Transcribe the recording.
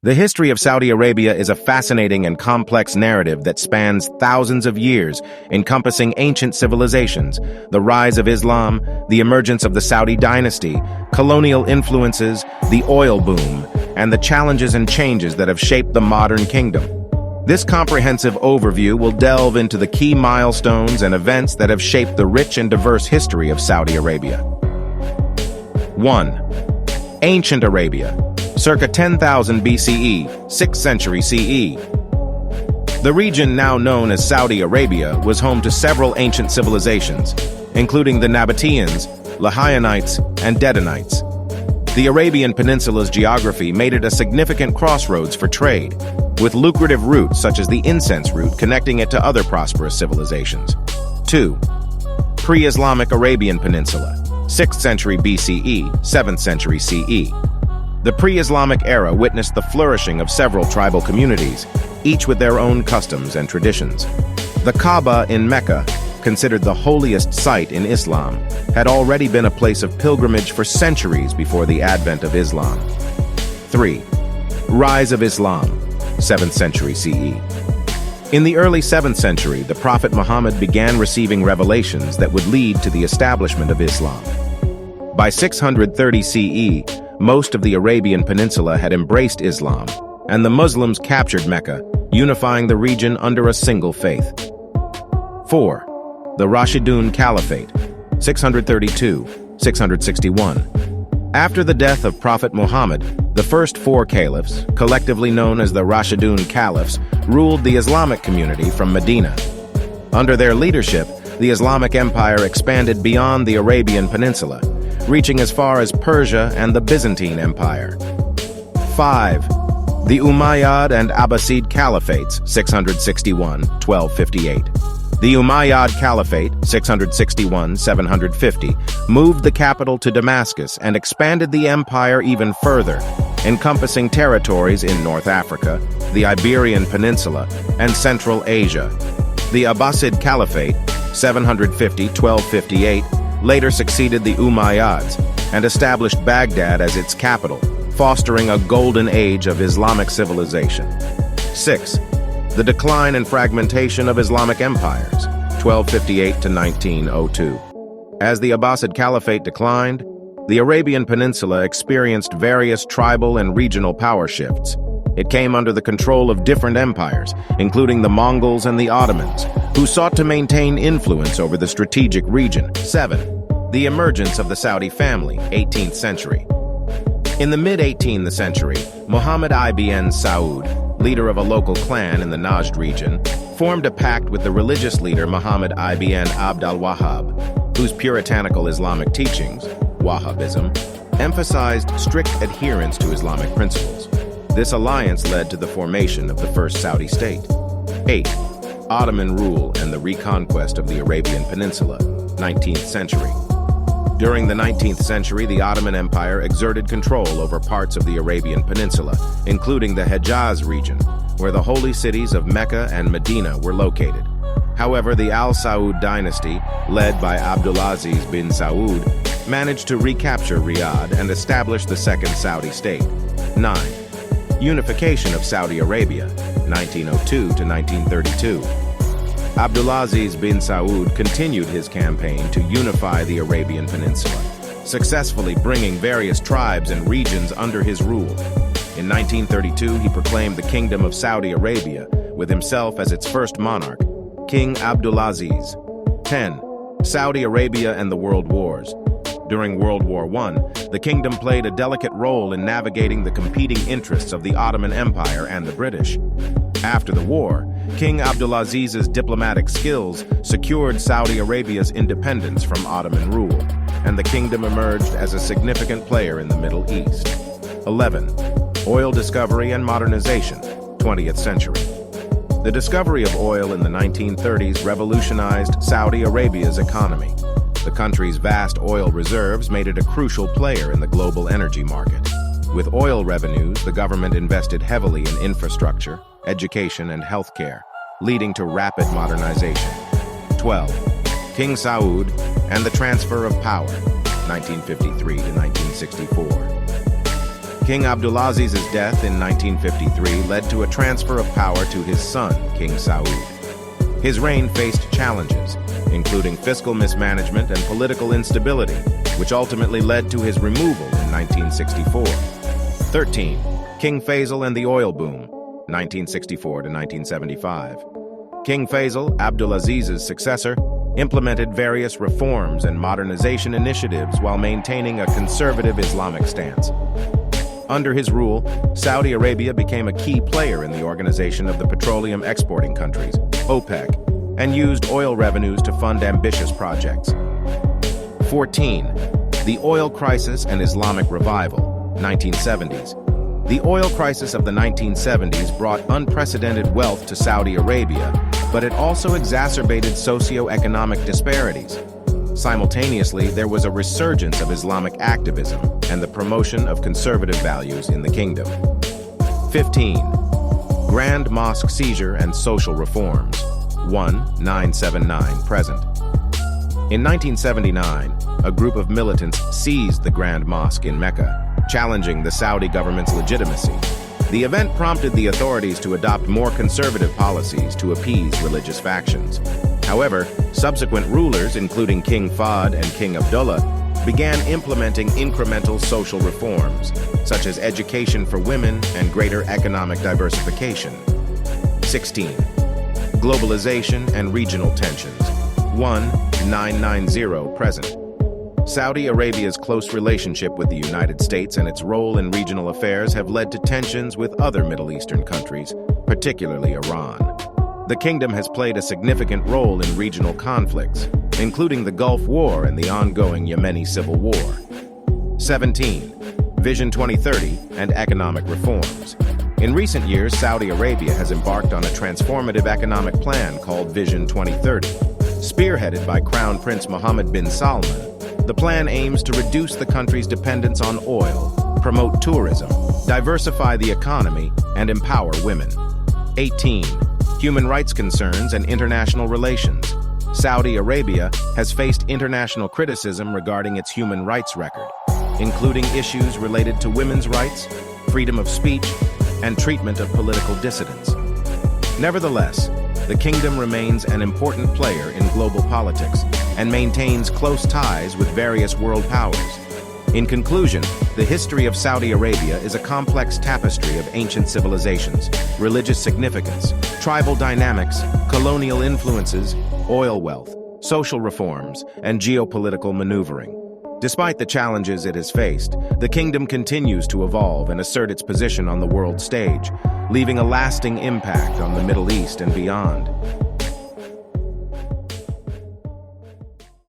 The history of Saudi Arabia is a fascinating and complex narrative that spans thousands of years, encompassing ancient civilizations, the rise of Islam, the emergence of the Saudi dynasty, colonial influences, the oil boom, and the challenges and changes that have shaped the modern kingdom. This comprehensive overview will delve into the key milestones and events that have shaped the rich and diverse history of Saudi Arabia. 1. Ancient Arabia. Circa 10,000 BCE, 6th century CE. The region now known as Saudi Arabia was home to several ancient civilizations, including the Nabateans, Lahayites, and Dedanites. The Arabian Peninsula's geography made it a significant crossroads for trade, with lucrative routes such as the incense route connecting it to other prosperous civilizations. 2. Pre-Islamic Arabian Peninsula, 6th century BCE, 7th century CE. The pre-Islamic era witnessed the flourishing of several tribal communities, each with their own customs and traditions. The Kaaba in Mecca, considered the holiest site in Islam, had already been a place of pilgrimage for centuries before the advent of Islam. 3. Rise of Islam, 7th century CE. In the early 7th century, the Prophet Muhammad began receiving revelations that would lead to the establishment of Islam. By 630 CE, most of the Arabian Peninsula had embraced Islam, and the Muslims captured Mecca, unifying the region under a single faith. 4. The Rashidun Caliphate, 632-661. After the death of Prophet Muhammad, the first four caliphs, collectively known as the Rashidun Caliphs, ruled the Islamic community from Medina. Under their leadership, the Islamic Empire expanded beyond the Arabian Peninsula, reaching as far as Persia and the Byzantine Empire. 5. The Umayyad and Abbasid Caliphates, 661-1258. The Umayyad Caliphate, 661-750, moved the capital to Damascus and expanded the empire even further, encompassing territories in North Africa, the Iberian Peninsula, and Central Asia. The Abbasid Caliphate, 750-1258, later succeeded the Umayyads and established Baghdad as its capital, fostering a golden age of Islamic civilization. 6. The decline and fragmentation of Islamic empires, 1258 to 1902. As the Abbasid Caliphate declined, the Arabian Peninsula experienced various tribal and regional power shifts. It came under the control of different empires, including the Mongols and the Ottomans, who sought to maintain influence over the strategic region. 7. The emergence of the Saudi family, 18th century. In the mid-18th century, Muhammad ibn Saud, leader of a local clan in the Najd region, formed a pact with the religious leader Muhammad ibn Abd al-Wahhab, whose puritanical Islamic teachings, Wahhabism, emphasized strict adherence to Islamic principles. This alliance led to the formation of the first Saudi state. 8. Ottoman rule and the reconquest of the Arabian Peninsula, 19th century. During the 19th century, the Ottoman Empire exerted control over parts of the Arabian Peninsula, including the Hejaz region, where the holy cities of Mecca and Medina were located. However, the Al Saud dynasty, led by Abdulaziz bin Saud, managed to recapture Riyadh and establish the second Saudi state. 9. Unification of Saudi Arabia, 1902 to 1932. Abdulaziz bin Saud continued his campaign to unify the Arabian Peninsula, successfully bringing various tribes and regions under his rule. In 1932, he proclaimed the Kingdom of Saudi Arabia, with himself as its first monarch, King Abdulaziz. 10. Saudi Arabia and the World Wars. During World War I, the kingdom played a delicate role in navigating the competing interests of the Ottoman Empire and the British. After the war, King Abdulaziz's diplomatic skills secured Saudi Arabia's independence from Ottoman rule, and the kingdom emerged as a significant player in the Middle East. 11. Oil discovery and modernization, 20th century. The discovery of oil in the 1930s revolutionized Saudi Arabia's economy. The country's vast oil reserves made it a crucial player in the global energy market. With oil revenues, the government invested heavily in infrastructure, education, and healthcare, leading to rapid modernization. 12. King Saud and the transfer of power, 1953 to 1964. King Abdulaziz's death in 1953 led to a transfer of power to his son, King Saud. His reign faced challenges, including fiscal mismanagement and political instability, which ultimately led to his removal in 1964. 13. King Faisal and the oil boom, 1964 to 1975. King Faisal, Abdulaziz's successor, implemented various reforms and modernization initiatives while maintaining a conservative Islamic stance. Under his rule, Saudi Arabia became a key player in the Organization of the Petroleum Exporting Countries, OPEC, and used oil revenues to fund ambitious projects. 14. The oil crisis and Islamic revival, 1970s. The oil crisis of the 1970s brought unprecedented wealth to Saudi Arabia, but it also exacerbated socio-economic disparities. Simultaneously, there was a resurgence of Islamic activism and the promotion of conservative values in the kingdom. 15. Grand Mosque seizure and social reforms, 1979 present. In 1979, a group of militants seized the Grand Mosque in Mecca, challenging the Saudi government's legitimacy. The event prompted the authorities to adopt more conservative policies to appease religious factions. However, subsequent rulers, including King Fahd and King Abdullah, began implementing incremental social reforms, such as education for women and greater economic diversification. 16. Globalization and regional tensions, 1990 present. Saudi Arabia's close relationship with the United States and its role in regional affairs have led to tensions with other Middle Eastern countries, particularly Iran. The kingdom has played a significant role in regional conflicts, including the Gulf War and the ongoing Yemeni civil war. 17. Vision 2030 and economic reforms. In recent years, Saudi Arabia has embarked on a transformative economic plan called Vision 2030. Spearheaded by Crown Prince Mohammed bin Salman, the plan aims to reduce the country's dependence on oil, promote tourism, diversify the economy, and empower women. 18. Human rights concerns and international relations. Saudi Arabia has faced international criticism regarding its human rights record, including issues related to women's rights, freedom of speech, and treatment of political dissidents. Nevertheless, the kingdom remains an important player in global politics and maintains close ties with various world powers. In conclusion, the history of Saudi Arabia is a complex tapestry of ancient civilizations, religious significance, tribal dynamics, colonial influences, oil wealth, social reforms, and geopolitical maneuvering. Despite the challenges it has faced, the kingdom continues to evolve and assert its position on the world stage, leaving a lasting impact on the Middle East and beyond.